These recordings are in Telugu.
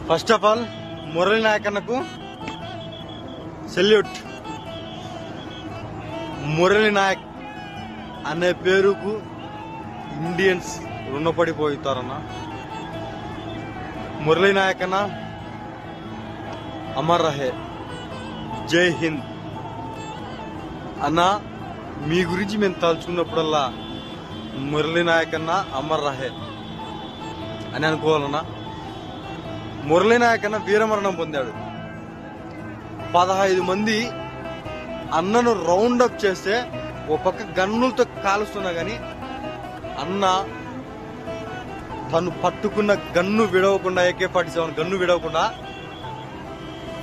First of all Murali Nayak అన్నకు సెల్యూట్. మురళీ నాయక్ అనే పేరుకు ఇండియన్స్ రుణపడిపోతారన్న. మురళీ నాయక్ అన్న అమర్ రహే, జై హింద్ అన్న. మీ గురించి మేము తలుచుకున్నప్పుడల్లా మురళీ నాయక్ అన్న అమర్ రహే అని అనుకోవాలన్నా. మురళీ నాయక్ అన్న వీరమరణం పొందాడు. 15 మంది అన్నను రౌండప్ చేస్తే ఓ పక్క గన్నులతో కాలుస్తున్నా గాని అన్న తను పట్టుకున్న గన్ను విడవకుండా, AK-47 గన్ను విడవకుండా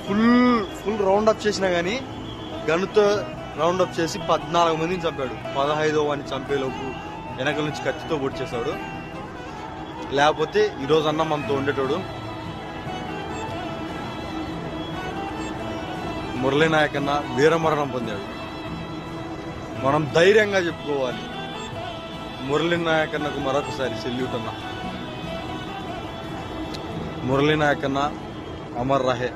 ఫుల్ రౌండప్ చేసినా గాని గన్నుతో రౌండప్ చేసి 14 మందిని చంపాడు. 15వ వాడిని చంపేలోపు వెనకల నుంచి కత్తితో పొడిచేశాడు. లేకపోతే ఈరోజు అన్న మనతో ఉండేటోడు. మురళీ నాయక్ అన్న వీరమరణం పొందాడు. మనం ధైర్యంగా చెప్పుకోవాలి. మురళీ నాయక్ అన్నకు మరొకసారి సెల్యూట్ అన్న. మురళీ నాయక్ అన్న అమర్ రహే.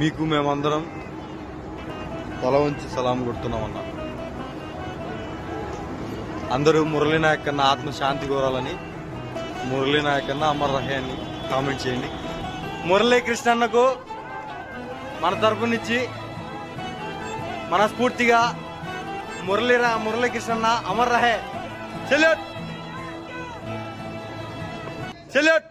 మీకు మేమందరం తల వంచి సలాం కొడుతున్నామన్నా. అందరూ మురళీ నాయక్ అన్న ఆత్మ శాంతి కోరాలని, మురళీ నాయక్ అన్న అమర్ రహే అని కామెంట్ చేయండి. మురళీ కృష్ణ అన్నకు మన తరపు నుంచి మనస్ఫూర్తిగా మురళీ కృష్ణ అమర్ రహే సెల్యూట్.